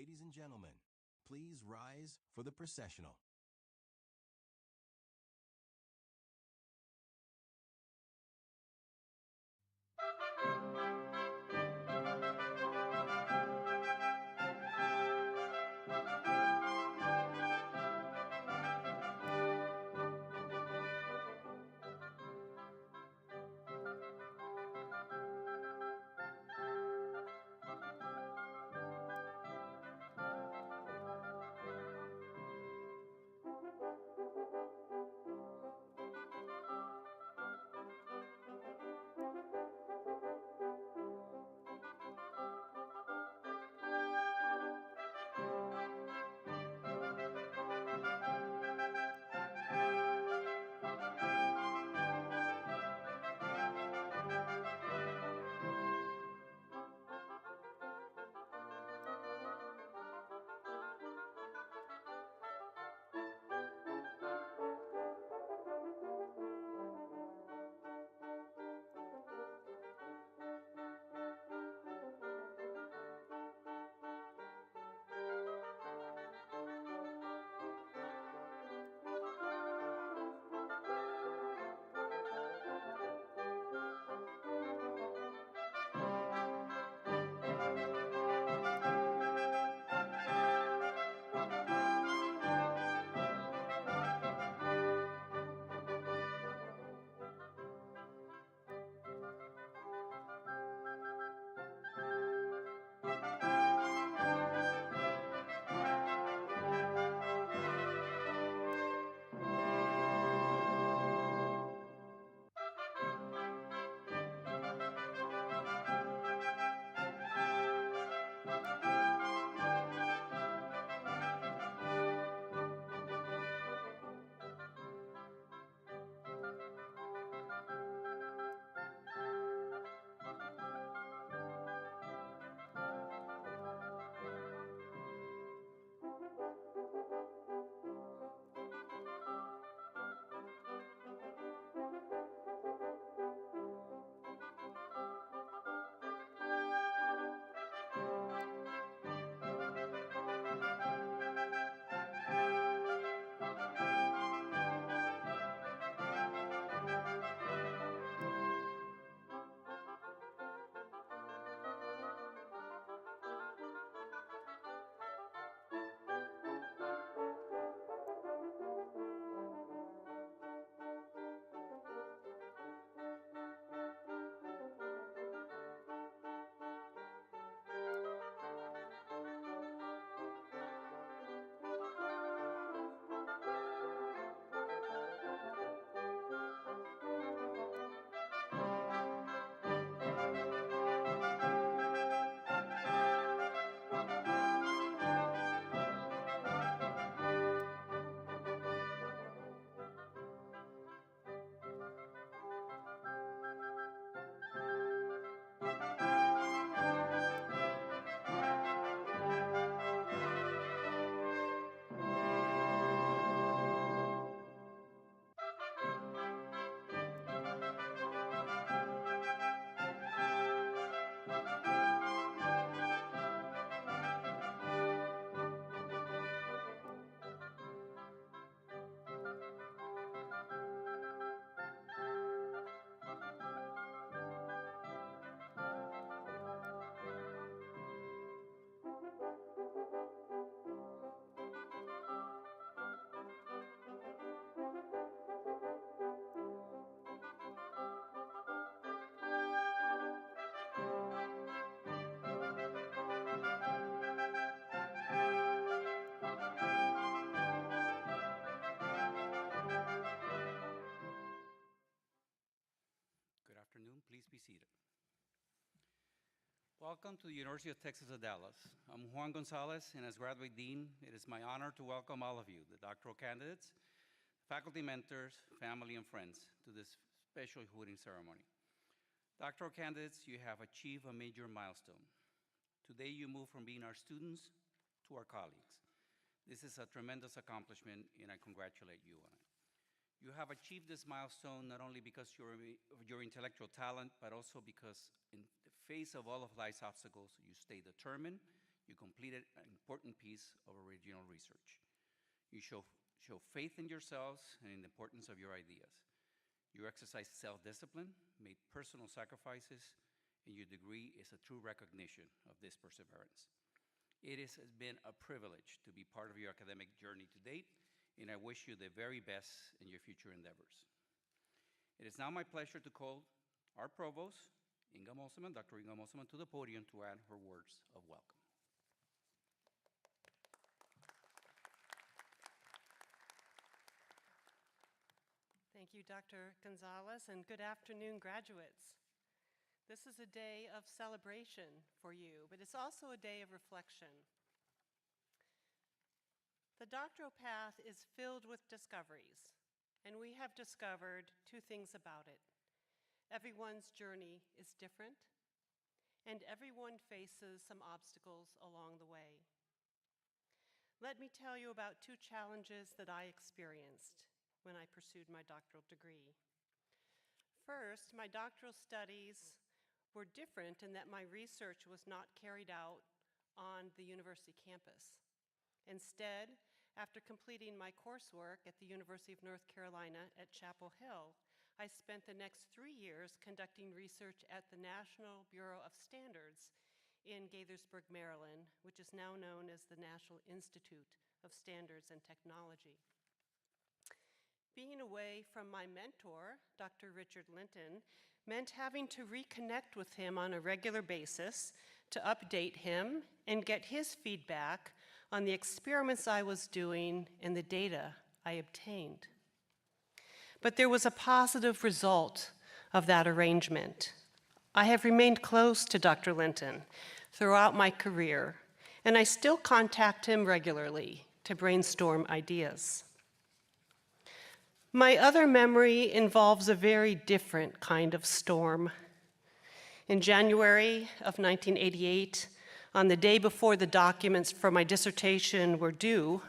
Ladies and gentlemen, please rise for the processional. Good afternoon. Please be seated. Welcome to the University of Texas at Dallas. I'm Juan Gonzalez, and as Graduate Dean, it is my honor to welcome all of you, the doctoral candidates, faculty mentors, family, and friends, to this special honoring ceremony. Doctoral candidates, you have achieved a major milestone. Today, you move from being our students to our colleagues. This is a tremendous accomplishment, and I congratulate you on it. You have achieved this milestone not only because of your intellectual talent, but also because in the face of all of life's obstacles, you stay determined, You completed an important piece of original research. You show faith in yourselves and in the importance of your ideas. You exercised self-discipline, made personal sacrifices, and your degree is a true recognition of this perseverance. It has been a privilege to be part of your academic journey to date, and I wish you the very best in your future endeavors. It is now my pleasure to call our provost, Inga Mosselman, Dr. Inga Mosselman, to the podium to add her words of welcome. Thank you, Dr. Gonzalez, and good afternoon, graduates. This is a day of celebration for you, but it's also a day of reflection. The doctoral path is filled with discoveries, and we have discovered two things about it. Everyone's journey is different, and everyone faces some obstacles along the way. Let me tell you about two challenges that I experienced when I pursued my doctoral degree. First, my doctoral studies were different in that my research was not carried out on the university campus. Instead, after completing my coursework at the University of North Carolina at Chapel Hill, I spent the next 3 years conducting research at the National Bureau of Standards in Gaithersburg, Maryland, which is now known as the National Institute of Standards and Technology. Being away from my mentor, Dr. Richard Linton, meant having to reconnect with him on a regular basis to update him and get his feedback on the experiments I was doing and the data I obtained. But there was a positive result of that arrangement. I have remained close to Dr. Linton throughout my career, and I still contact him regularly to brainstorm ideas. My other memory involves a very different kind of storm. In January of 1988, on the day before the documents for my dissertation were due,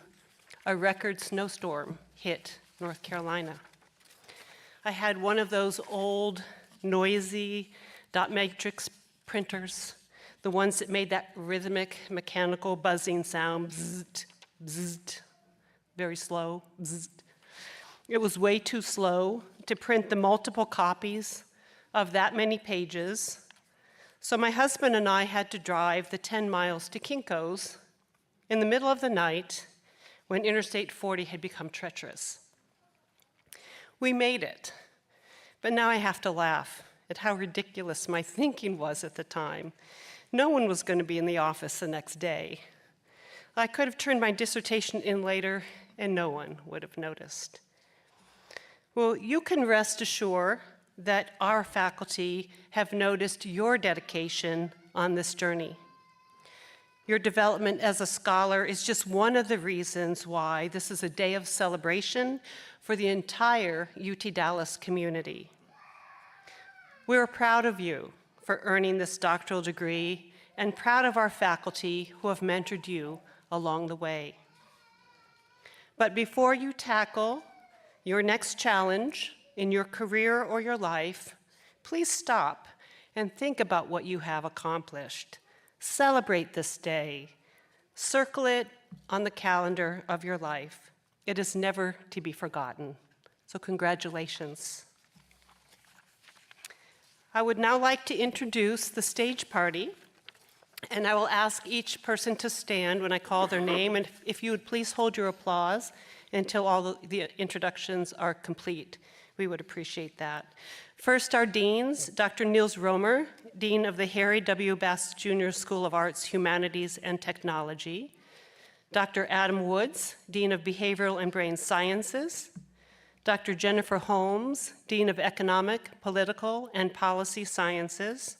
a record snowstorm hit North Carolina. I had one of those old, noisy dot matrix printers, the ones that made that rhythmic, mechanical buzzing sound, bzzzt, bzzzt, very slow, bzzzt. It was way too slow to print the multiple copies of that many pages, so my husband and I had to drive the 10 miles to Kinko's in the middle of the night when Interstate 40 had become treacherous. We made it, but now I have to laugh at how ridiculous my thinking was at the time. No one was going to be in the office the next day. I could have turned my dissertation in later, and no one would have noticed. Well, you can rest assured that our faculty have noticed your dedication on this journey. Your development as a scholar is just one of the reasons why this is a day of celebration for the entire UT Dallas community. We're proud of you for earning this doctoral degree and proud of our faculty who have mentored you along the way. But before you tackle your next challenge in your career or your life, please stop and think about what you have accomplished. Celebrate this day. Circle it on the calendar of your life. It is never to be forgotten. So congratulations. I would now like to introduce the stage party, and I will ask each person to stand when I call their name, and if you would please hold your applause until all the introductions are complete. We would appreciate that. First, our deans, Dr. Niels Romer, Dean of the Harry W. Bass Jr. School of Arts, Humanities, and Technology. Dr. Adam Woods, Dean of Behavioral and Brain Sciences. Dr. Jennifer Holmes, Dean of Economic, Political, and Policy Sciences.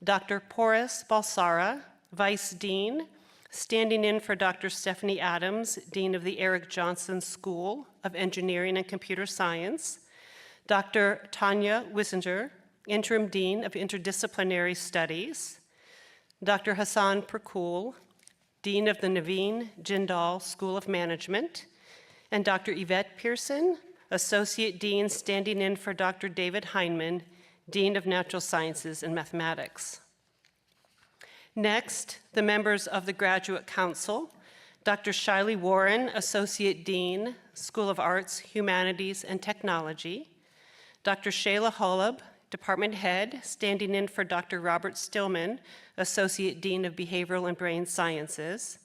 Dr. Porus Balsara, Vice Dean, standing in for Dr. Stephanie Adams, Dean of the Eric Johnson School of Engineering and Computer Science, Dr. Tanya Wissinger, Interim Dean of Interdisciplinary Studies, Dr. Hassan Perkul, Dean of the Naveen Jindal School of Management, and Dr. Yvette Pearson, Associate Dean standing in for Dr. David Heinemann, Dean of Natural Sciences and Mathematics. Next, the members of the Graduate Council, Dr. Shiley Warren, Associate Dean, School of Arts, Humanities, and Technology, Dr. Shayla Holub, Department Head, standing in for Dr. Robert Stillman, Associate Dean of Behavioral and Brain Sciences,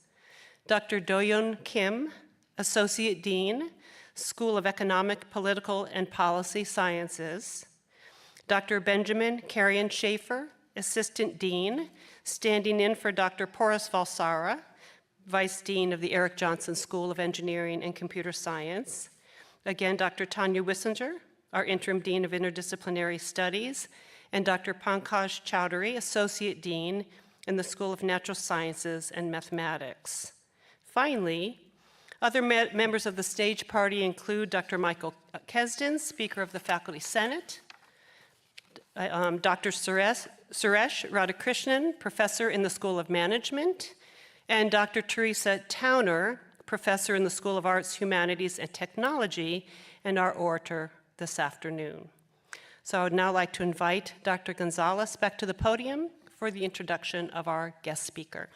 Dr. Doyeon Kim, Associate Dean, School of Economic, Political, and Policy Sciences, Dr. Benjamin Carrion Schaefer, Assistant Dean, standing in for Dr. Porus Valsara, Vice Dean of the Eric Johnson School of Engineering and Computer Science. Again, Dr. Tanya Wissinger, our Interim Dean of Interdisciplinary Studies, and Dr. Pankaj Chowdhury, Associate Dean in the School of Natural Sciences and Mathematics. Finally, other members of the stage party include Dr. Michael Kesden, Speaker of the Faculty Senate, Dr. Suresh Radhakrishnan, Professor in the School of Management, and Dr. Teresa Towner, Professor in the School of Arts, Humanities, and Technology, and our orator this afternoon. So I would now like to invite Dr. Gonzalez back to the podium for the introduction of our guest speaker.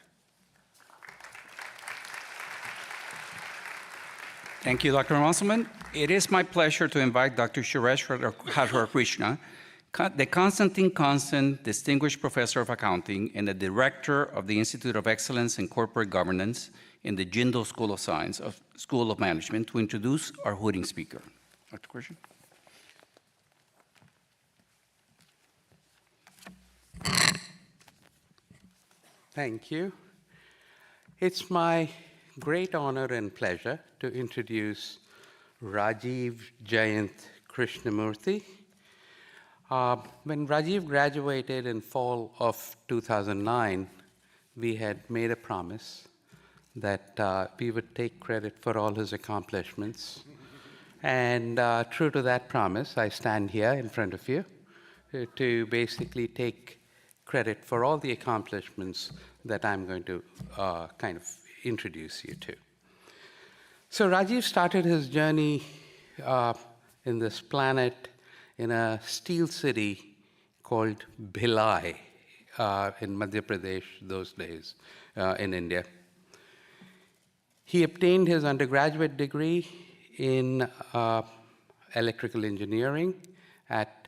Thank you, Dr. Musselman. It is my pleasure to invite Dr. Suresh Radhakrishnan, the Constantine Constant Distinguished Professor of Accounting and the Director of the Institute of Excellence in Corporate Governance in the Jindal School of Science, School of Management, to introduce our hooding speaker. Dr. Krishnan. Thank you. It's my great honor and pleasure to introduce Rajiv Jayant Krishnamurthy. When Rajiv graduated in fall of 2009, we had made a promise that we would take credit for all his accomplishments. And true to that promise, I stand here in front of you to basically take credit for all the accomplishments that I'm going to kind of introduce you to. So Rajiv started his journey in this planet in a steel city called Bhilai in Madhya Pradesh those days in India. He obtained his undergraduate degree in electrical engineering at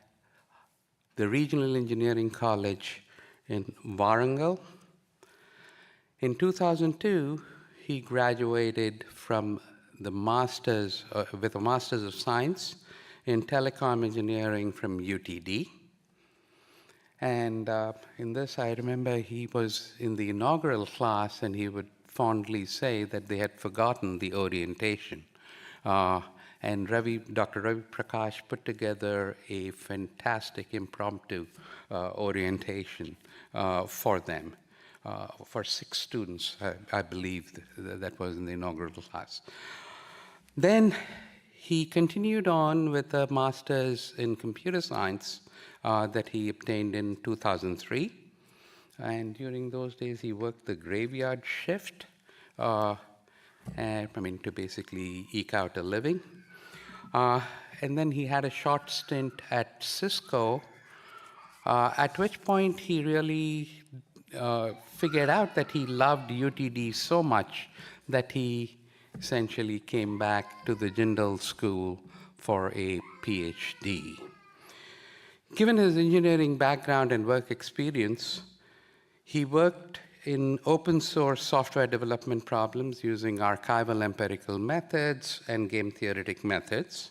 the Regional Engineering College in Warangal. In 2002, he graduated from the Masters, with a Master's of Science in Telecom Engineering from UTD. And in this, I remember he was in the inaugural class, and he would fondly say that they had forgotten the orientation. And Dr. Ravi Prakash put together a fantastic impromptu orientation for them, for 6 students, I believe that was in the inaugural class. Then he continued on with a master's in computer science that he obtained in 2003. And during those days, he worked the graveyard shift, to basically eke out a living. And then he had a short stint at Cisco, at which point he really figured out that he loved UTD so much that he essentially came back to the Jindal School for a PhD. Given his engineering background and work experience, he worked in open source software development problems using archival empirical methods and game theoretic methods.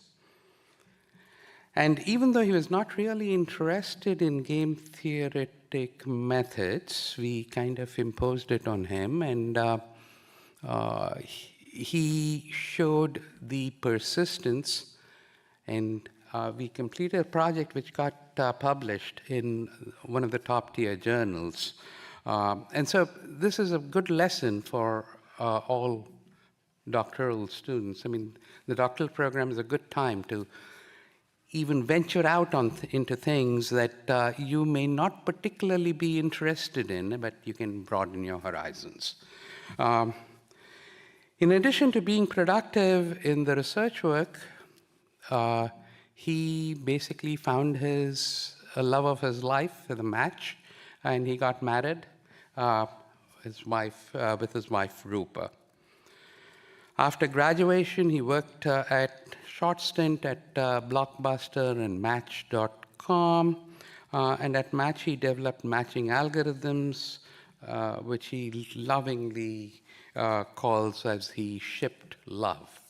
And even though he was not really interested in game theoretic methods, we kind of imposed it on him, and he showed the persistence, and we completed a project which got published in one of the top-tier journals. And so this is a good lesson for all doctoral students. I mean, the doctoral program is a good time to even venture out into things that you may not particularly be interested in, but you can broaden your horizons. In addition to being productive in the research work, he basically found a love of his life with a match, and he got married with his wife, Rupa. After graduation, he worked at short stint at Blockbuster and Match.com. And at Match, he developed matching algorithms, which he lovingly calls as he shipped love.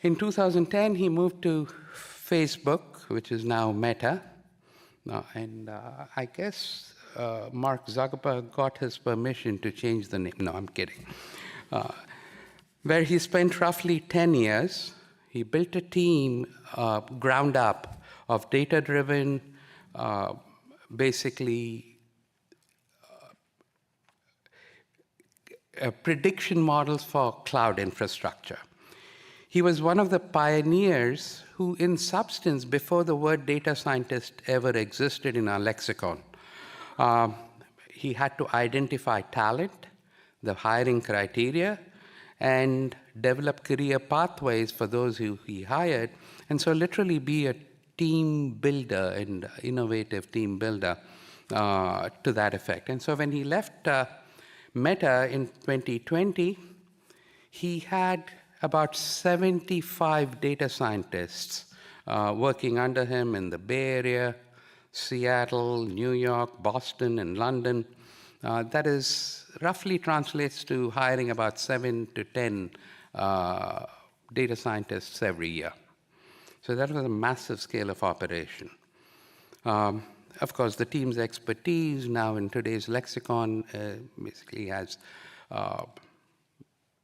In 2010, he moved to Facebook, which is now Meta. And I guess Mark Zuckerberg got his permission to change the name. No, I'm kidding. Where he spent roughly 10 years. He built a team ground up of data-driven, basically prediction models for cloud infrastructure. He was one of the pioneers who, in substance, before the word data scientist ever existed in our lexicon, he had to identify talent, the hiring criteria, and develop career pathways for those who he hired, and so literally be a team builder and innovative team builder to that effect. And so when he left Meta in 2020, he had about 75 data scientists working under him in the Bay Area, Seattle, New York, Boston, and London. That is roughly translates to hiring about 7 to 10 data scientists every year. So that was a massive scale of operation. Of course, the team's expertise now in today's lexicon basically has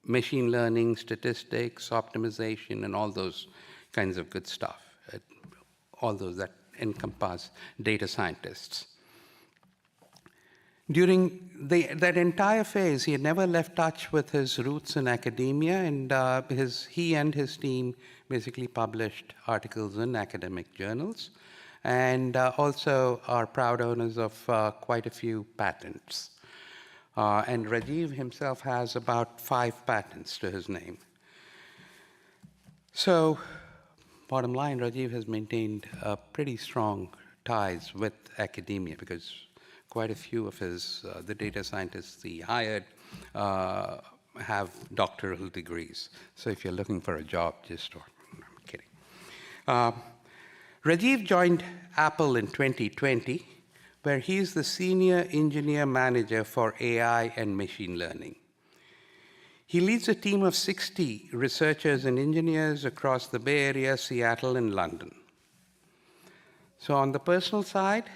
machine learning, statistics, optimization, and all those kinds of good stuff, all those that encompass data scientists. During that entire phase, he had never left touch with his roots in academia, and he and his team basically published articles in academic journals, and also are proud owners of quite a few patents. And Rajiv himself has about 5 patents to his name. So, bottom line, Rajiv has maintained pretty strong ties with academia because quite a few of the data scientists he hired have doctoral degrees. So if you're looking for a job, I'm kidding. Rajiv joined Apple in 2020, where he's the senior engineer manager for AI and machine learning. He leads a team of 60 researchers and engineers across the Bay Area, Seattle, and London. So on the personal side,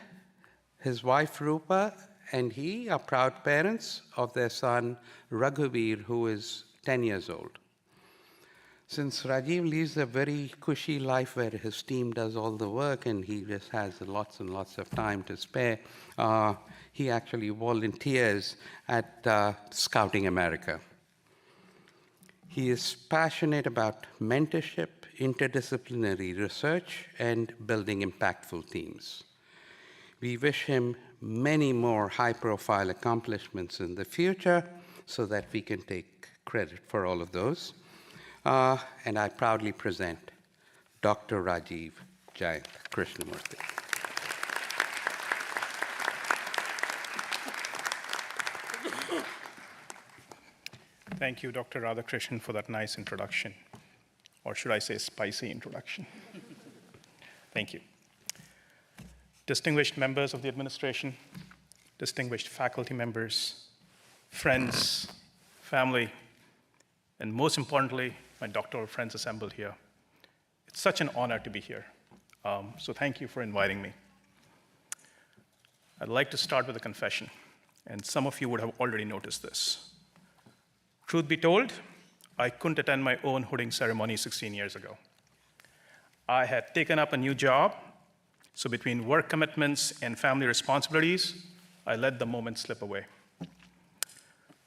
his wife Rupa and he are proud parents of their son Raghuveer, who is 10 years old. Since Rajiv leads a very cushy life where his team does all the work and he just has lots and lots of time to spare, he actually volunteers at Scouting America. He is passionate about mentorship, interdisciplinary research, and building impactful teams. We wish him many more high-profile accomplishments in the future so that we can take credit for all of those. And I proudly present Dr. Rajiv Jayant Krishnamurthy. Thank you, Dr. Radhakrishnan, for that nice introduction, or should I say spicy introduction. Thank you. Distinguished members of the administration, distinguished faculty members, friends, family, and most importantly, my doctoral friends assembled here. It's such an honor to be here. So thank you for inviting me. I'd like to start with a confession, and some of you would have already noticed this. Truth be told, I couldn't attend my own hooding ceremony 16 years ago. I had taken up a new job, so between work commitments and family responsibilities, I let the moment slip away.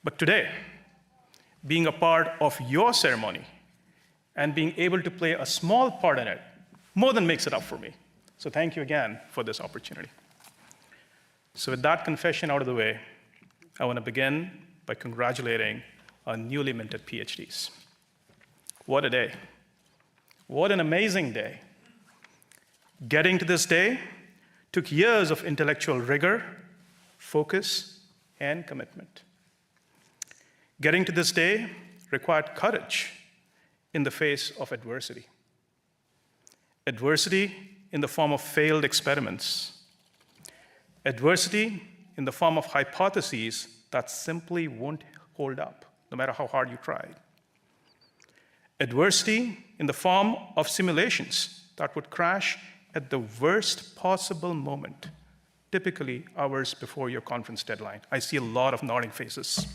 But today, being a part of your ceremony and being able to play a small part in it more than makes it up for me. So thank you again for this opportunity. So with that confession out of the way, I want to begin by congratulating our newly minted PhDs. What a day. What an amazing day. Getting to this day took years of intellectual rigor, focus, and commitment. Getting to this day required courage in the face of adversity. Adversity in the form of failed experiments. Adversity in the form of hypotheses that simply won't hold up, no matter how hard you tried. Adversity in the form of simulations that would crash at the worst possible moment, typically hours before your conference deadline. I see a lot of nodding faces.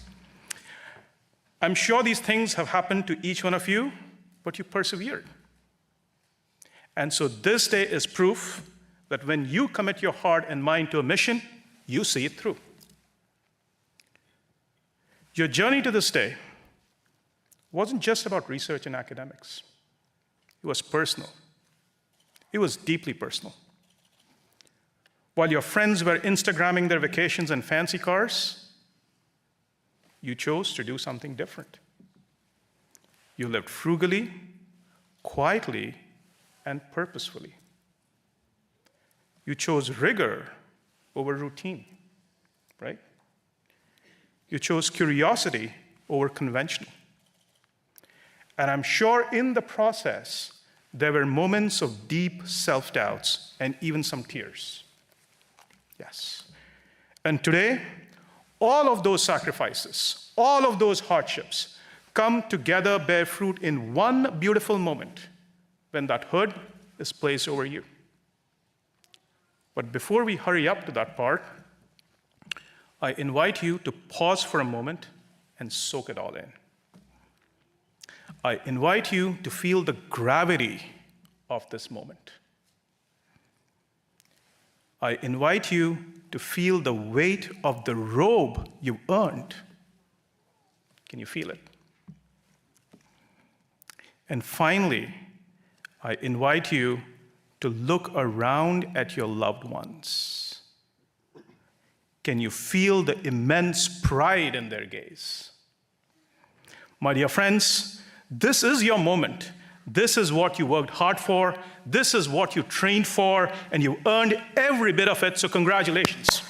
I'm sure these things have happened to each one of you, but you persevered. And so this day is proof that when you commit your heart and mind to a mission, you see it through. Your journey to this day wasn't just about research and academics. It was personal. It was deeply personal. While your friends were Instagramming their vacations and fancy cars, you chose to do something different. You lived frugally, quietly, and purposefully. You chose rigor over routine, right? You chose curiosity over conventional. And I'm sure in the process, there were moments of deep self-doubts and even some tears. Yes. And today, all of those sacrifices, all of those hardships come together, bear fruit in one beautiful moment when that hood is placed over you. But before we hurry up to that part, I invite you to pause for a moment and soak it all in. I invite you to feel the gravity of this moment. I invite you to feel the weight of the robe you earned. Can you feel it? And finally, I invite you to look around at your loved ones. Can you feel the immense pride in their gaze? My dear friends, this is your moment. This is what you worked hard for. This is what you trained for, and you earned every bit of it, so congratulations.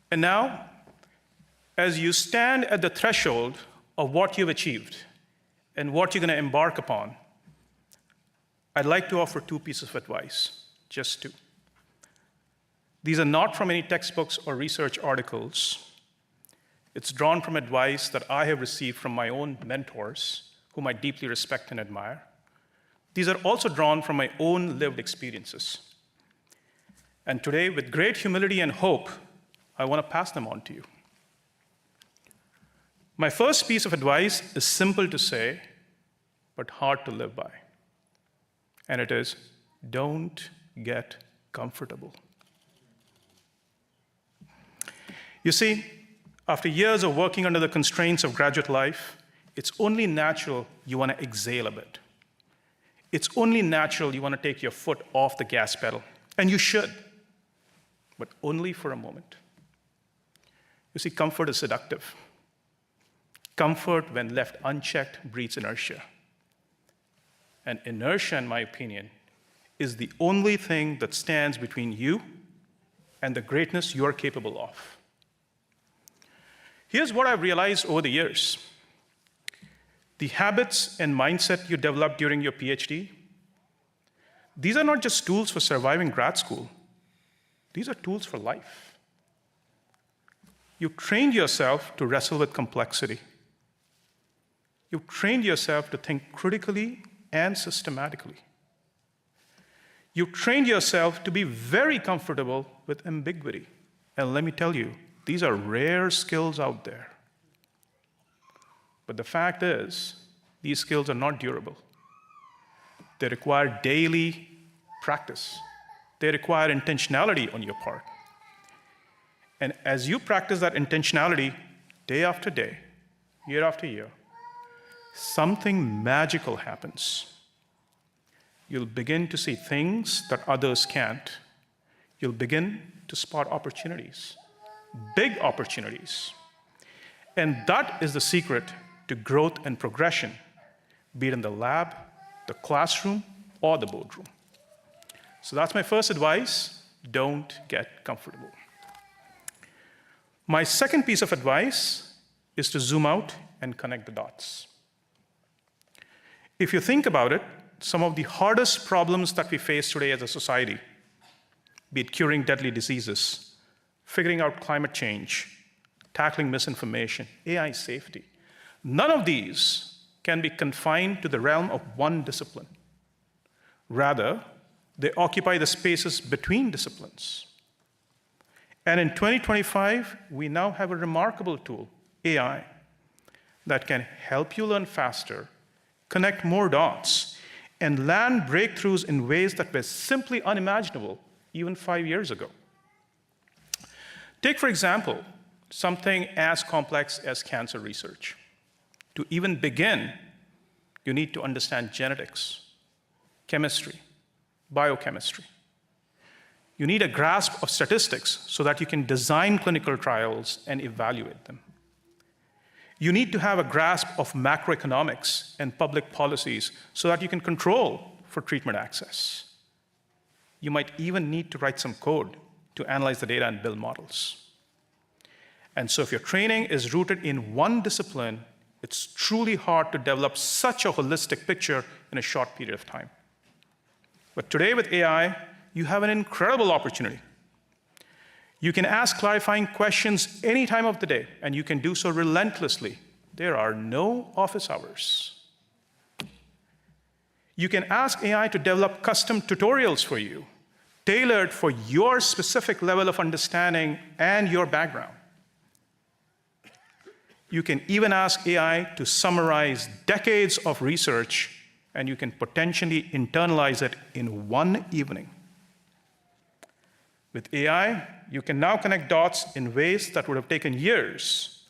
And now, as you stand at the threshold of what you've achieved and what you're going to embark upon, I'd like to offer two pieces of advice, just two. These are not from any textbooks or research articles. It's drawn from advice that I have received from my own mentors, whom I deeply respect and admire. These are also drawn from my own lived experiences. And today, with great humility and hope, I want to pass them on to you. My first piece of advice is simple to say, but hard to live by. And it is, don't get comfortable. You see, after years of working under the constraints of graduate life, it's only natural you want to exhale a bit. It's only natural you want to take your foot off the gas pedal. And you should, but only for a moment. You see, comfort is seductive. Comfort, when left unchecked, breeds inertia. And inertia, in my opinion, is the only thing that stands between you and the greatness you are capable of. Here's what I've realized over the years. The habits and mindset you developed during your PhD, these are not just tools for surviving grad school. These are tools for life. You trained yourself to wrestle with complexity. You trained yourself to think critically and systematically. You trained yourself to be very comfortable with ambiguity. And let me tell you, these are rare skills out there. But the fact is, these skills are not durable. They require daily practice. They require intentionality on your part. And as you practice that intentionality day after day, year after year, something magical happens. You'll begin to see things that others can't. You'll begin to spot opportunities, big opportunities. And that is the secret to growth and progression, be it in the lab, the classroom, or the boardroom. So that's my first advice: don't get comfortable. My second piece of advice is to zoom out and connect the dots. If you think about it, some of the hardest problems that we face today as a society, be it curing deadly diseases, figuring out climate change, tackling misinformation, AI safety, none of these can be confined to the realm of one discipline. Rather, they occupy the spaces between disciplines. And in 2025, we now have a remarkable tool, AI, that can help you learn faster, connect more dots, and land breakthroughs in ways that were simply unimaginable even 5 years ago. Take, for example, something as complex as cancer research. To even begin, you need to understand genetics, chemistry, biochemistry. You need a grasp of statistics so that you can design clinical trials and evaluate them. You need to have a grasp of macroeconomics and public policies so that you can control for treatment access. You might even need to write some code to analyze the data and build models. And so if your training is rooted in one discipline, it's truly hard to develop such a holistic picture in a short period of time. But today with AI, you have an incredible opportunity. You can ask clarifying questions any time of the day, and you can do so relentlessly. There are no office hours. You can ask AI to develop custom tutorials for you, tailored for your specific level of understanding and your background. You can even ask AI to summarize decades of research, and you can potentially internalize it in one evening. With AI, you can now connect dots in ways that would have taken years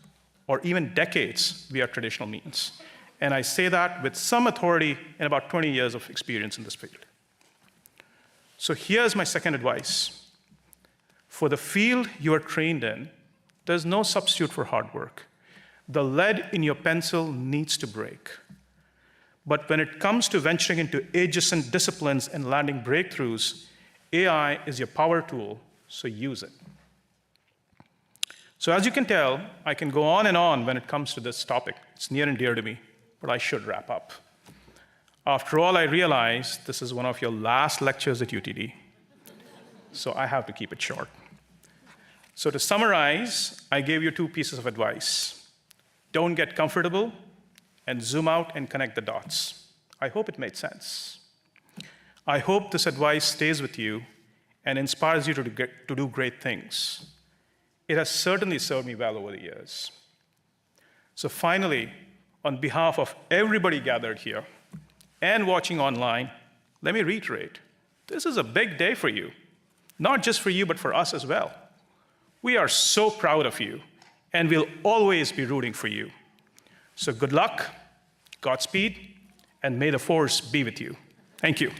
or even decades via traditional means. And I say that with some authority and about 20 years of experience in this field. So here's my second advice. For the field you are trained in, there's no substitute for hard work. The lead in your pencil needs to break. But when it comes to venturing into adjacent disciplines and landing breakthroughs, AI is your power tool, so use it. So as you can tell, I can go on and on when it comes to this topic. It's near and dear to me, but I should wrap up. After all, I realize this is one of your last lectures at UTD, so I have to keep it short. So to summarize, I gave you two pieces of advice. Don't get comfortable, and zoom out and connect the dots. I hope it made sense. I hope this advice stays with you and inspires you to do great things. It has certainly served me well over the years. So finally, on behalf of everybody gathered here and watching online, let me reiterate, this is a big day for you. Not just for you, but for us as well. We are so proud of you, and we'll always be rooting for you. So good luck, Godspeed, and may the force be with you. Thank you.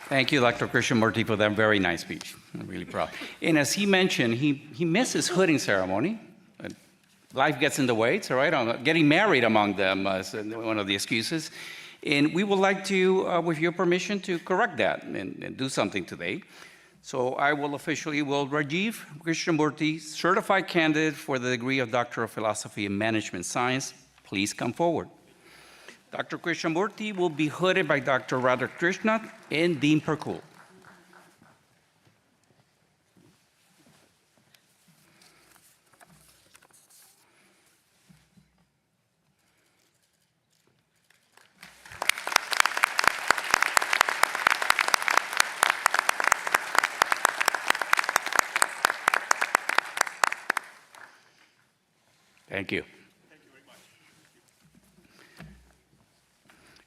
Thank you, Dr. Krishnamurthy, for that very nice speech. I'm really proud. And as he mentioned, he missed his hooding ceremony. Life gets in the way, it's all right. Getting married among them is one of the excuses. And we would like to, with your permission, to correct that and do something today. So I will officially will Rajiv Krishnamurthy, certified candidate for the degree of Doctor of Philosophy and Management Science. Please come forward. Dr. Krishnamurthy will be hooded by Dr. Radhakrishnan and Dean Perkul. Thank you. Thank you very much.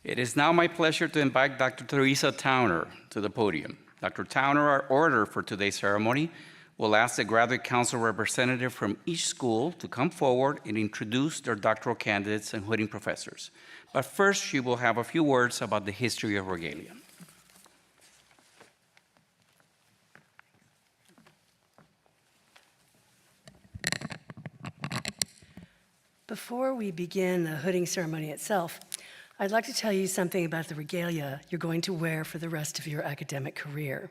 It is now my pleasure to invite Dr. Teresa Towner to the podium. Dr. Towner, our orator for today's ceremony, will ask the graduate council representative from each school to come forward and introduce their doctoral candidates and hooding professors. But first, she will have a few words about the history of regalia. Before we begin the hooding ceremony itself, I'd like to tell you something about the regalia you're going to wear for the rest of your academic career.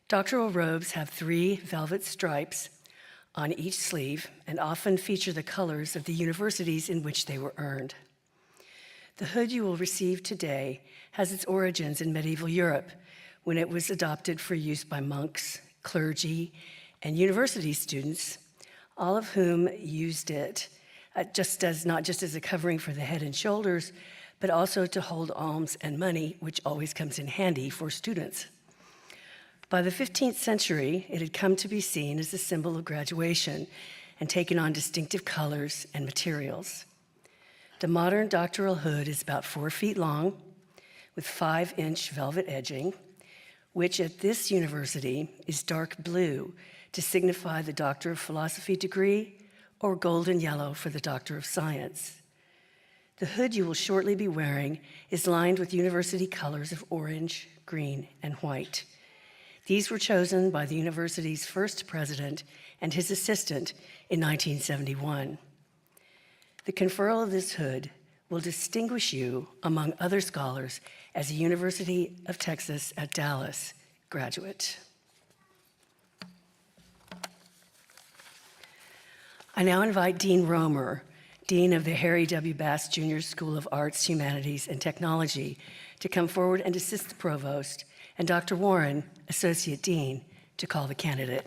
Doctoral robes have 3 velvet stripes on each sleeve and often feature the colors of the universities in which they were earned. The hood you will receive today has its origins in medieval Europe, when it was adopted for use by monks, clergy, and university students, all of whom used it not just as a covering for the head and shoulders, but also to hold alms and money, which always comes in handy for students. By the 15th century, it had come to be seen as a symbol of graduation and taken on distinctive colors and materials. The modern doctoral hood is about 4 feet long, with 5-inch velvet edging, which at this university is dark blue to signify the Doctor of Philosophy degree, or golden yellow for the Doctor of Science. The hood you will shortly be wearing is lined with university colors of orange, green, and white. These were chosen by the university's first president and his assistant in 1971. The conferral of this hood will distinguish you among other scholars as a University of Texas at Dallas graduate. I now invite Dean Romer, Dean of the Harry W. Bass Jr. School of Arts, Humanities, and Technology, to come forward and assist the provost, and Dr. Warren, Associate Dean, to call the candidate.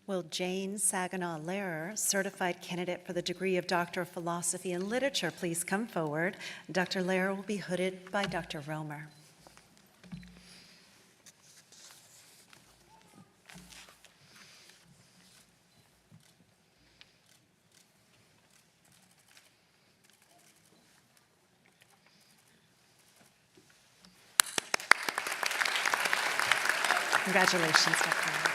Will Jane Saginaw Lehrer, certified candidate for the degree of Doctor of Philosophy and Literature, please come forward? Dr. Lehrer will be hooded by Dr. Romer. Congratulations, Dr. Lehrer.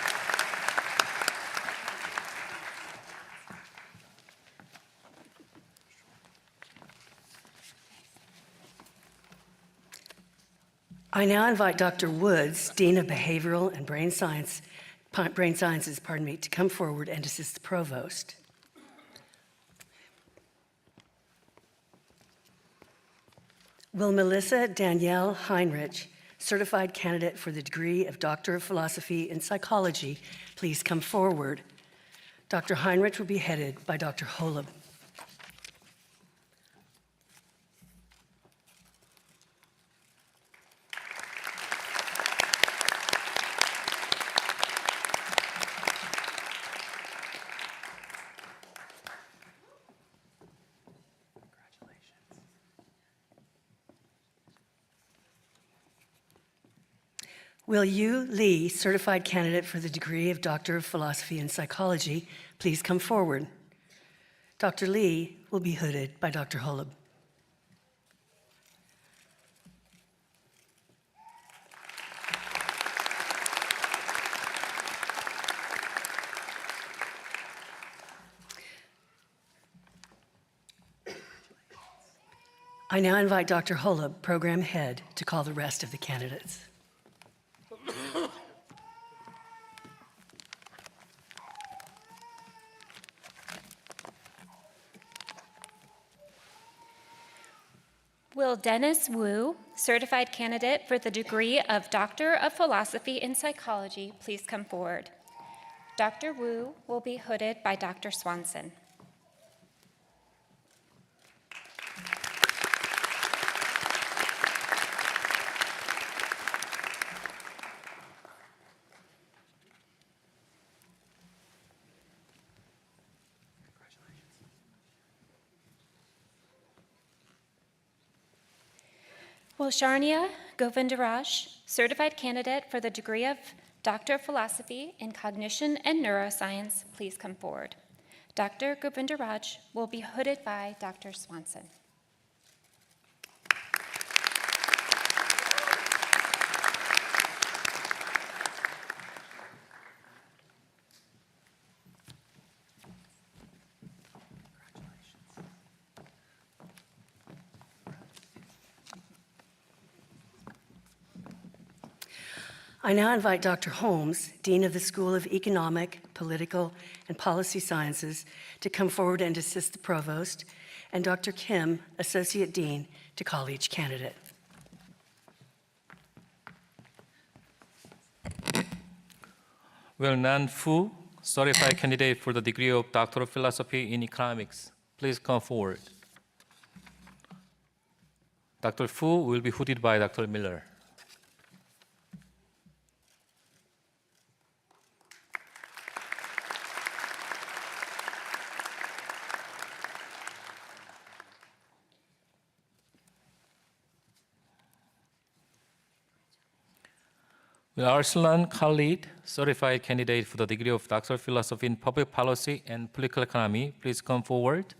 I now invite Dr. Woods, Dean of Behavioral and Brain Sciences, to come forward and assist the provost. Will Melissa Danielle Heinrich, certified candidate for the degree of Doctor of Philosophy in Psychology, please come forward? Dr. Heinrich will be headed by Dr. Holub. Will Yu Lee, certified candidate for the degree of Doctor of Philosophy in Psychology, please come forward? Dr. Lee will be hooded by Dr. Holub. I now invite Dr. Holub, program head, to call the rest of the candidates. Will Dennis Wu, certified candidate for the degree of Doctor of Philosophy in Psychology, please come forward? Dr. Wu will be hooded by Dr. Swanson. Will Sharnia Govindaraj, certified candidate for the degree of Doctor of Philosophy in Cognition and Neuroscience, please come forward? Dr. Govindaraj will be hooded by Dr. Swanson. I now invite Dr. Holmes, Dean of the School of Economic, Political, and Policy Sciences, to come forward and assist the Provost, and Dr. Kim, Associate Dean, to call each candidate. Will Nan Fu, certified candidate for the degree of Doctor of Philosophy in Economics, please come forward. Dr. Fu will be hooded by Dr. Miller. Will Arslan Khalid, certified candidate for the degree of Doctor of Philosophy in Public Policy and Political Economy, please come forward.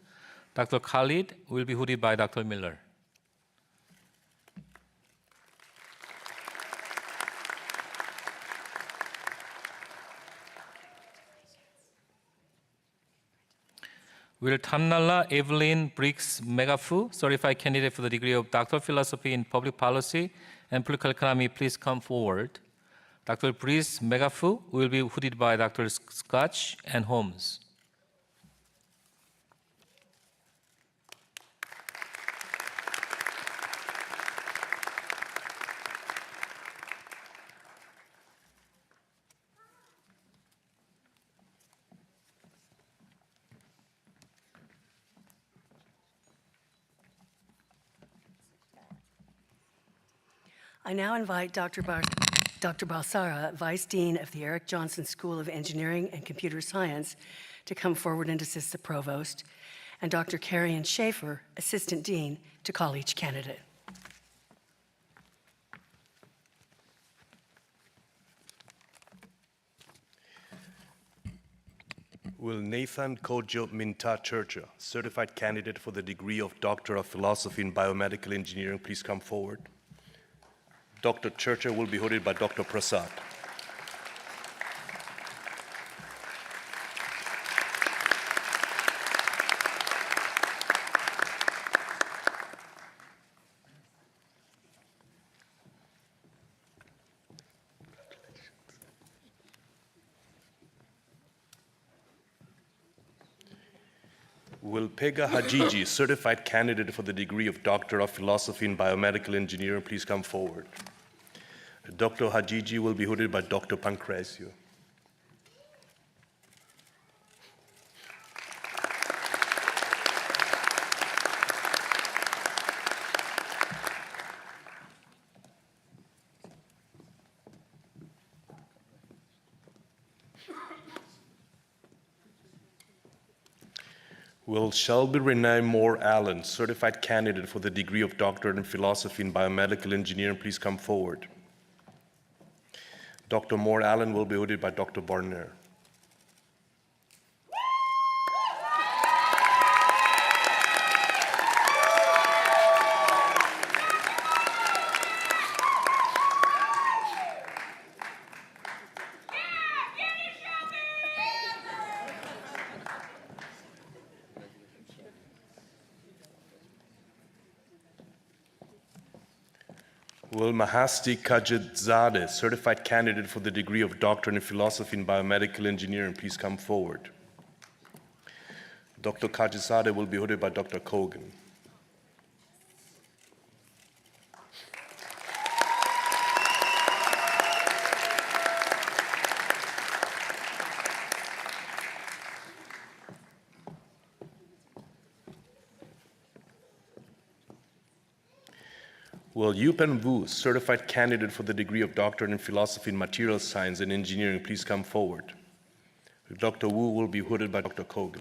Dr. Khalid will be hooded by Dr. Miller. Will Tamnala Evelyn Briggs Megafu, certified candidate for the degree of Doctor of Philosophy in Public Policy and Political Economy, please come forward. Dr. Briggs Megafu will be hooded by Dr. Scotch and Holmes. I now invite Dr. Balsara, Vice Dean of the Eric Johnson School of Engineering and Computer Science, to come forward and assist the Provost, and Dr. Carrie Schaefer, Assistant Dean, to call each candidate. Will Nathan Kojo Minta Churcha, certified candidate for the degree of Doctor of Philosophy in Biomedical Engineering, please come forward. Dr. Churcha will be hooded by Dr. Prasad. Will Pega Hajiji, certified candidate for the degree of Doctor of Philosophy in Biomedical Engineering, please come forward. Dr. Hajiji will be hooded by Dr. Pancrazio. Will Shelby Renee Moore Allen, certified candidate for the degree of Doctorate in Philosophy in Biomedical Engineering, please come forward. Dr. Moore Allen will be hooded by Dr. Barner. Will Mahasti Kajidzadeh, certified candidate for the degree of Doctorate in Philosophy in Biomedical Engineering, please come forward. Dr. Kajidzadeh will be hooded by Dr. Kogan. Will Yupen Wu, certified candidate for the degree of Doctorate in Philosophy in Material Science and Engineering, please come forward. Dr. Wu will be hooded by Dr. Kogan.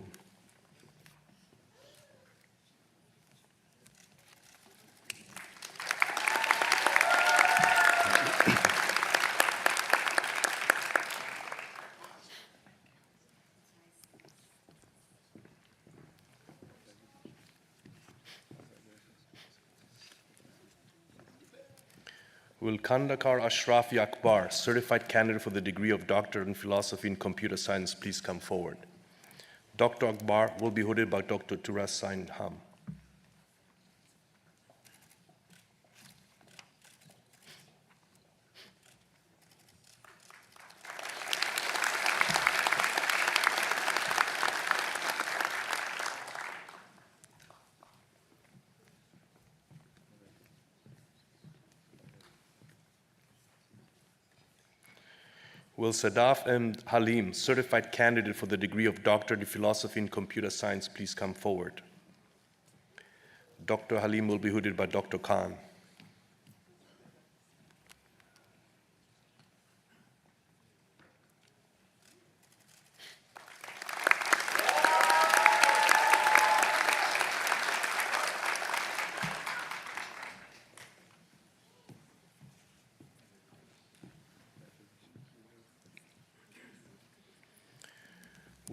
Will Kandakar Ashrafi Akbar, certified candidate for the degree of Doctorate in Philosophy in Computer Science, please come forward. Dr. Akbar will be hooded by Dr. Turas Sain Ham. Will Sadaf M. Halim, certified candidate for the degree of Doctor in Philosophy and Computer Science, please come forward. Dr. Halim will be hooded by Dr. Khan.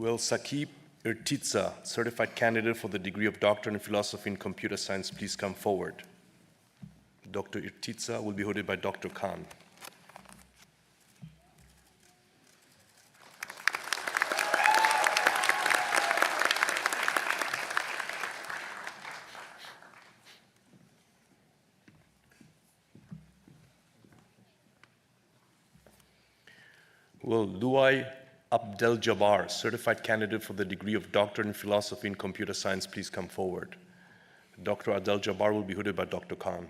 Will Sakib Irtitza, certified candidate for the degree of Doctor in Philosophy and Computer Science, please come forward. Dr. Irtitza will be hooded by Dr. Khan. Will Luai Abdel Jabbar, certified candidate for the degree of Doctor in Philosophy and Computer Science, please come forward. Dr. Abdel Jabbar will be hooded by Dr. Khan.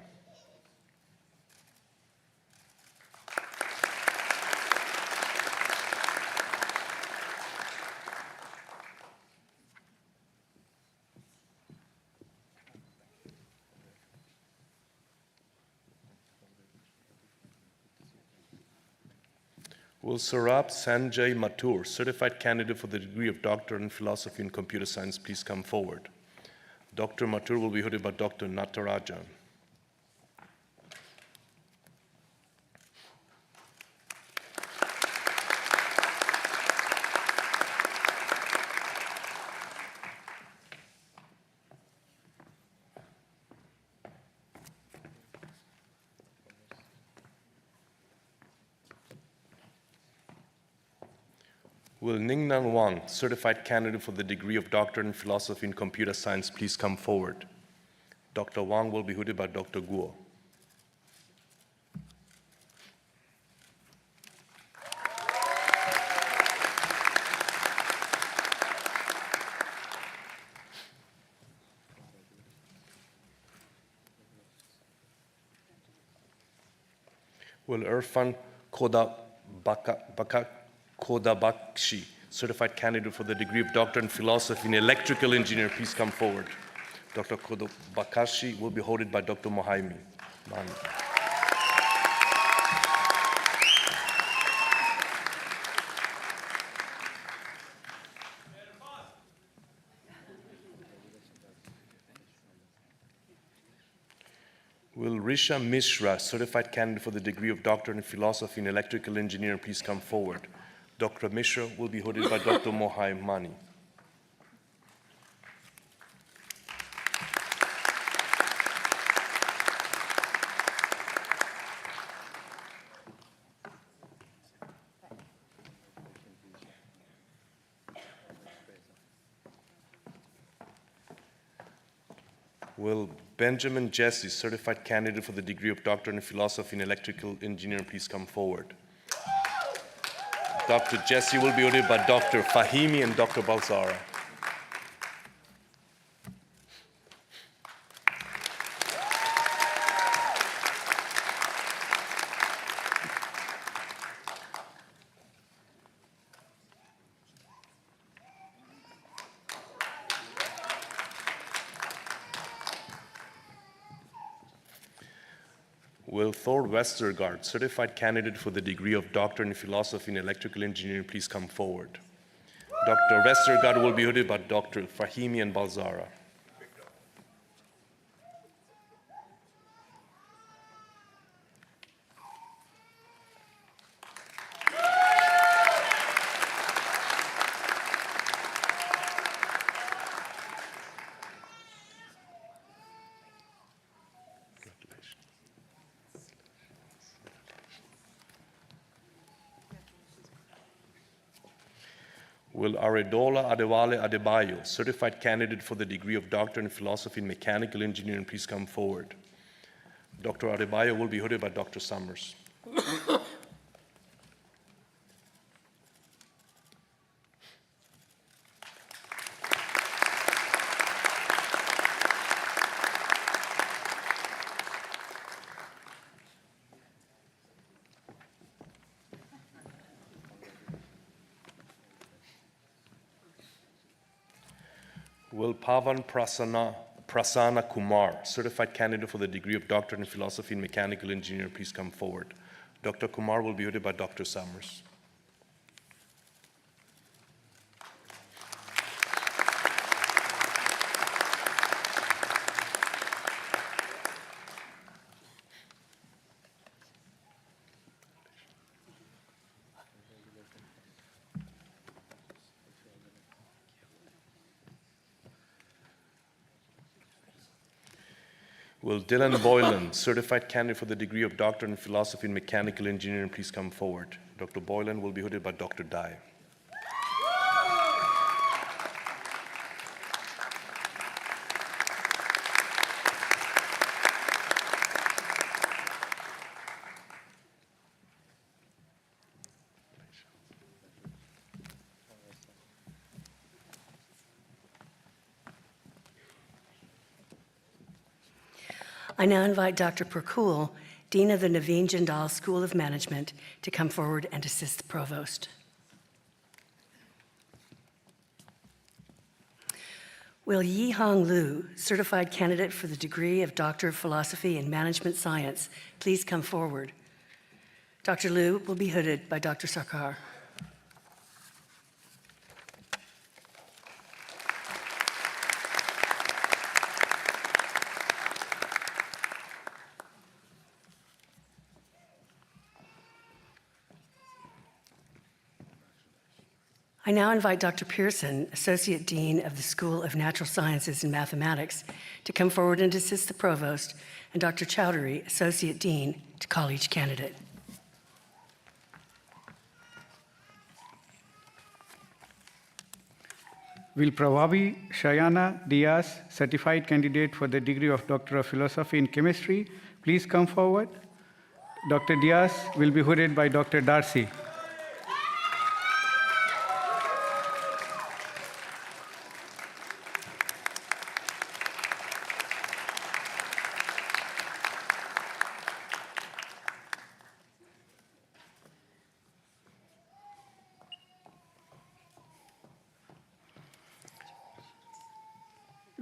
Will Sarab Sanjay Mathur, certified candidate for the degree of Doctor in Philosophy and Computer Science, please come forward. Dr. Mathur will be hooded by Dr. Natarajan. Will Ningnan Wang, certified candidate for the degree of Doctor in Philosophy and Computer Science, please come forward. Dr. Wang will be hooded by Dr. Guo. Will Irfan Kodabakshi, certified candidate for the degree of Doctor in Philosophy and Electrical Engineer, please come forward. Dr. Kodabakshi will be hooded by Dr. Mohaimi. Will Risha Mishra, certified candidate for the degree of Doctor in Philosophy and Electrical Engineer, please come forward. Dr. Mishra will be hooded by Dr. Mohaimani. Will Benjamin Jesse, certified candidate for the degree of Doctor in Philosophy and Electrical Engineer, please come forward. Dr. Jesse will be hooded by Dr. Fahimi and Dr. Balsara. Will Thor Westergaard, certified candidate for the degree of Doctor in Philosophy and Electrical Engineering, please come forward. Dr. Westergaard will be hooded by Dr. Fahimi and Balzara. Will Aredola Adewale Adebayo, certified candidate for the degree of Doctor in Philosophy and Mechanical Engineering, please come forward. Dr. Adebayo will be hooded by Dr. Summers. Will Pavan Prasanna Kumar, certified candidate for the degree of Doctorate in Philosophy and Mechanical Engineering, please come forward. Dr. Kumar will be hooded by Dr. Summers. Will Dylan Boylan, certified candidate for the degree of Doctor in Philosophy and Mechanical Engineering, please come forward. Dr. Boylan will be hooded by Dr. Dai. I now invite Dr. Perkul, Dean of the Naveen Jindal School of Management, to come forward and assist the Provost. Will Yi-Hong Liu, certified candidate for the degree of Doctor of Philosophy and Management Science, please come forward. Dr. Liu will be hooded by Dr. Sarkar. I now invite Dr. Pearson, Associate Dean of the School of Natural Sciences and Mathematics, to come forward and assist the Provost, and Dr. Chowdhury, Associate Dean, to call each candidate. Will Prabhavi Shayana Diaz, certified candidate for the degree of Doctor of Philosophy in Chemistry, please come forward? Dr. Diaz will be hooded by Dr. Darcy.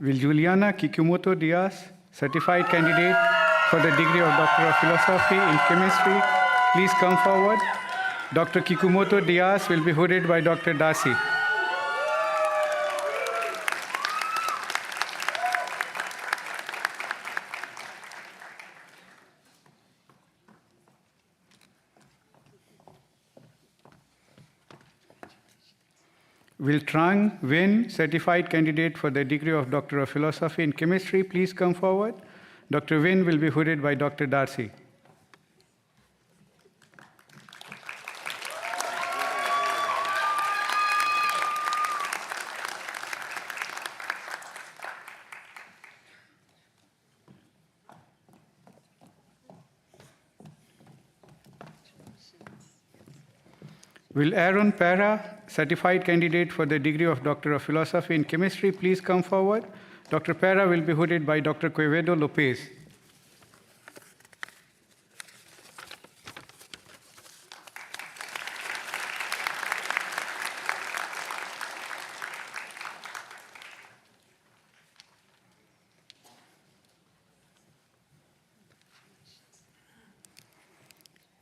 Will Juliana Kikumoto Diaz, certified candidate for the degree of Doctor of Philosophy in Chemistry, please come forward? Dr. Kikumoto Diaz will be hooded by Dr. Darcy. Will Trang Nguyen, certified candidate for the degree of Doctor of Philosophy in Chemistry, please come forward? Dr. Nguyen will be hooded by Dr. Darcy. Will Aaron Para, certified candidate for the degree of Doctor of Philosophy in Chemistry, please come forward? Dr. Para will be hooded by Dr. Quevedo Lopez.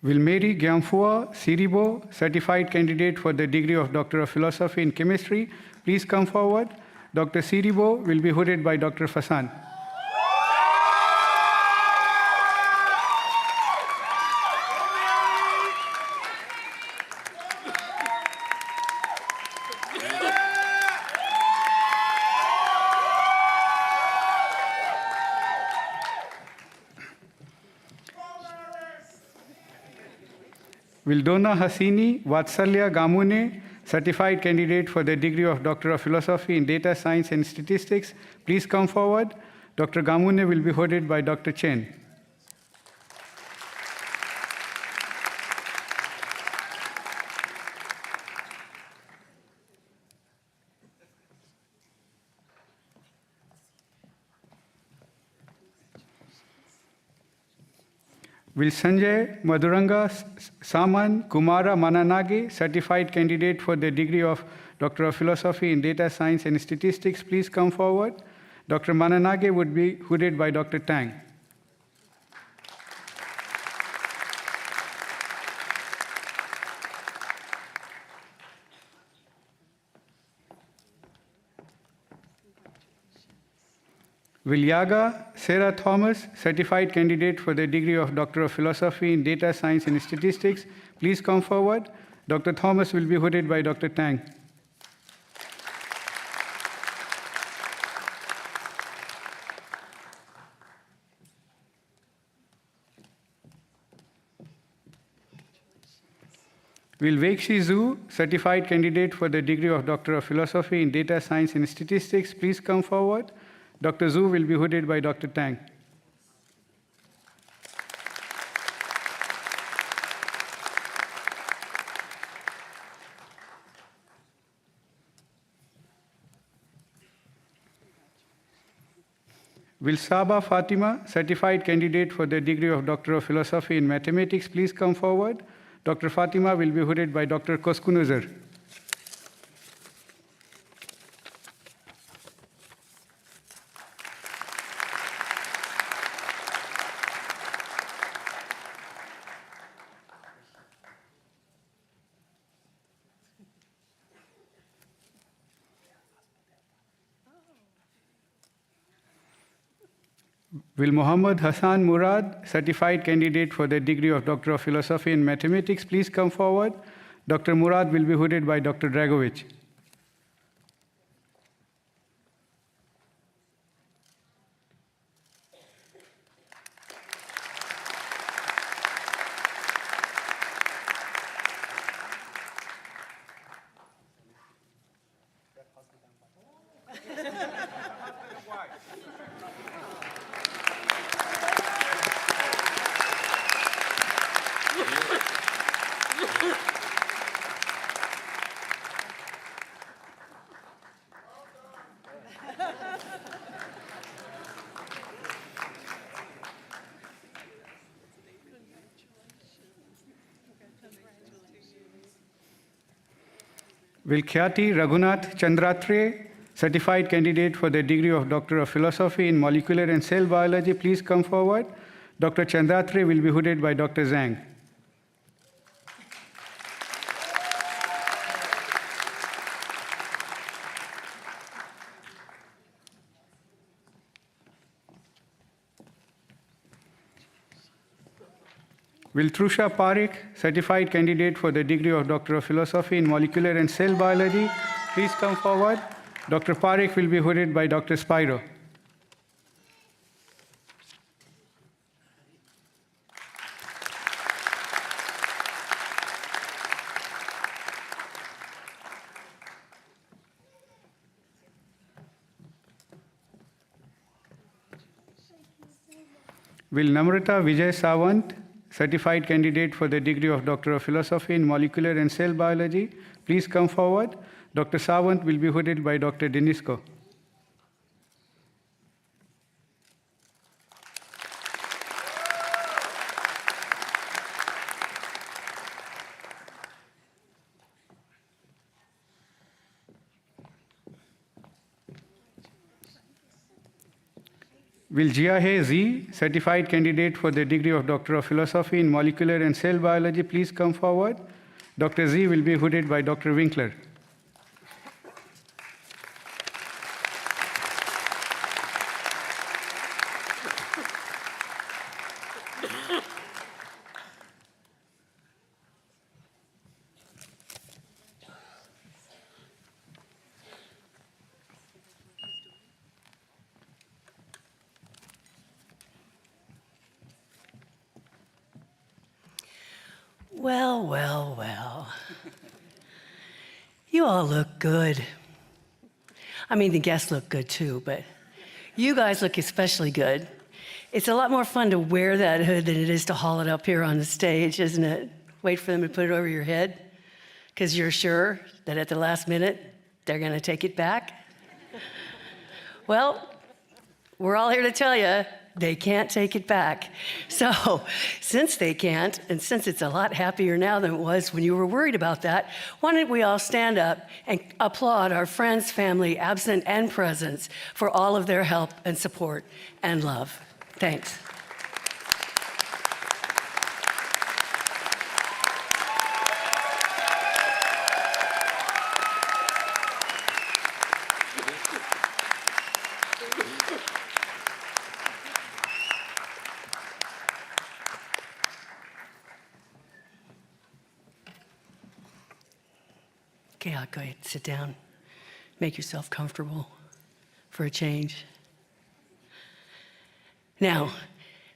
Will Mary Gyamphua Siribo, certified candidate for the degree of Doctor of Philosophy in Chemistry, please come forward? Dr. Siribo will be hooded by Dr. Fasan. Will Donna Hasini Vatsalya Gamune, certified candidate for the degree of Doctor of Philosophy in Data Science and Statistics, please come forward? Dr. Gamune will be hooded by Dr. Chen. Will Sanjay Madhuranga Saman Kumara Mananage, certified candidate for the degree of Doctor of Philosophy in Data Science and Statistics, please come forward? Dr. Mananage would be hooded by Dr. Tang. Will Yaga Sarah Thomas, certified candidate for the degree of Doctor of Philosophy in Data Science and Statistics, please come forward? Dr. Thomas will be hooded by Dr. Tang. Will Weixi Zhu, certified candidate for the degree of Doctor of Philosophy in Data Science and Statistics, please come forward? Dr. Zhu will be hooded by Dr. Tang. Will Saba Fatima, certified candidate for the degree of Doctor of Philosophy in Mathematics, please come forward? Dr. Fatima will be hooded by Dr. Koskunuzar. Will Muhammad Hassan Murad, certified candidate for the degree of Doctor of Philosophy in Mathematics, please come forward? Dr. Murad will be hooded by Dr. Dragovic. Will Khyati Raghunath Chandratre, certified candidate for the degree of Doctor of Philosophy in Molecular and Cell Biology, please come forward? Dr. Chandratre will be hooded by Dr. Zhang. Will Trusha Parikh, certified candidate for the degree of Doctor of Philosophy in Molecular and Cell Biology, please come forward? Dr. Parikh will be hooded by Dr. Spiro. Will Namrata Vijay Sawant, certified candidate for the degree of Doctor of Philosophy in Molecular and Cell Biology, please come forward? Dr. Sawant will be hooded by Dr. Denisko. Will Jiahe Z, certified candidate for the degree of Doctor of Philosophy in Molecular and Cell Biology, please come forward? Dr. Z will be hooded by Dr. Winkler. Well, well, well. You all look good. I mean, the guests look good too, but you guys look especially good. It's a lot more fun to wear that hood than it is to haul it up here on the stage, isn't it? Wait for them to put it over your head, because you're sure that at the last minute, they're going to take it back. Well, we're all here to tell you, they can't take it back. So since they can't, and since it's a lot happier now than it was when you were worried about that, why don't we all stand up and applaud our friends, family, absent and present, for all of their help and support and love. Thanks. Okay, I'll go ahead and sit down. Make yourself comfortable for a change. Now,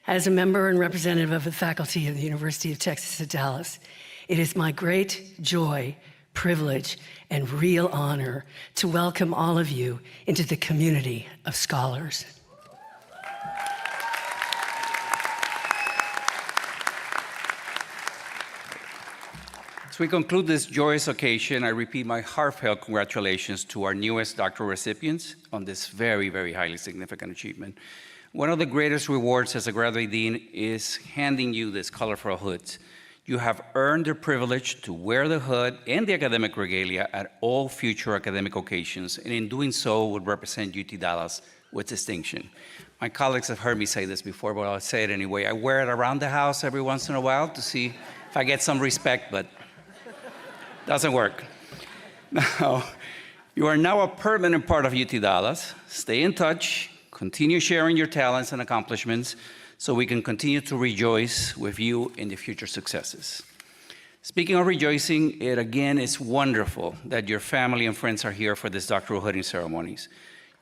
as a member and representative of the faculty of the University of Texas at Dallas, it is my great joy, privilege, and real honor to welcome all of you into the community of scholars. As we conclude this joyous occasion, I repeat my heartfelt congratulations to our newest doctoral recipients on this very, very highly significant achievement. One of the greatest rewards as a graduate dean is handing you this colorful hoods. You have earned the privilege to wear the hood and the academic regalia at all future academic occasions, and in doing so would represent UT Dallas with distinction. My colleagues have heard me say this before, but I'll say it anyway. I wear it around the house every once in a while to see if I get some respect, but doesn't work. Now, you are now a permanent part of UT Dallas. Stay in touch, continue sharing your talents and accomplishments so we can continue to rejoice with you in the future successes. Speaking of rejoicing, it again is wonderful that your family and friends are here for this doctoral hooding ceremonies.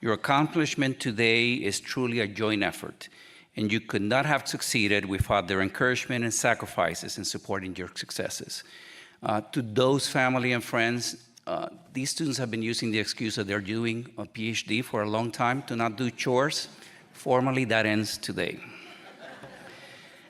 Your accomplishment today is truly a joint effort, and you could not have succeeded without their encouragement and sacrifices in supporting your successes. To those family and friends, these students have been using the excuse that they're doing a PhD for a long time to not do chores. Formally, that ends today.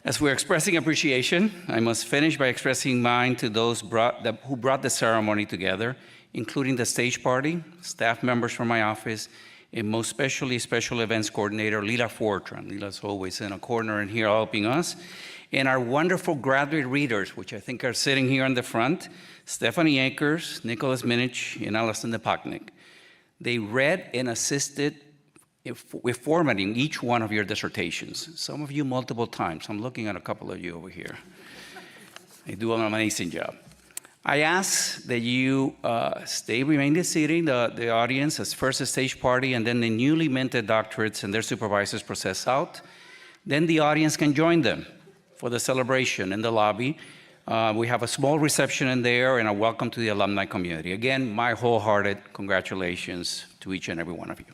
As we're expressing appreciation, I must finish by expressing mine to those who brought the ceremony together, including the stage party, staff members from my office, and most especially special events coordinator, Lila Fortran. Lila's always in a corner in here helping us. And our wonderful graduate readers, which I think are sitting here in the front, Stephanie Akers, Nicholas Minich, and Alison Nepaknik. They read and assisted with formatting each one of your dissertations, some of you multiple times. I'm looking at a couple of you over here. They do an amazing job. I ask that you remain seated, the audience, as first the stage party, and then the newly minted doctorates and their supervisors process out. Then the audience can join them for the celebration in the lobby. We have a small reception in there and a welcome to the alumni community. Again, my wholehearted congratulations to each and every one of you.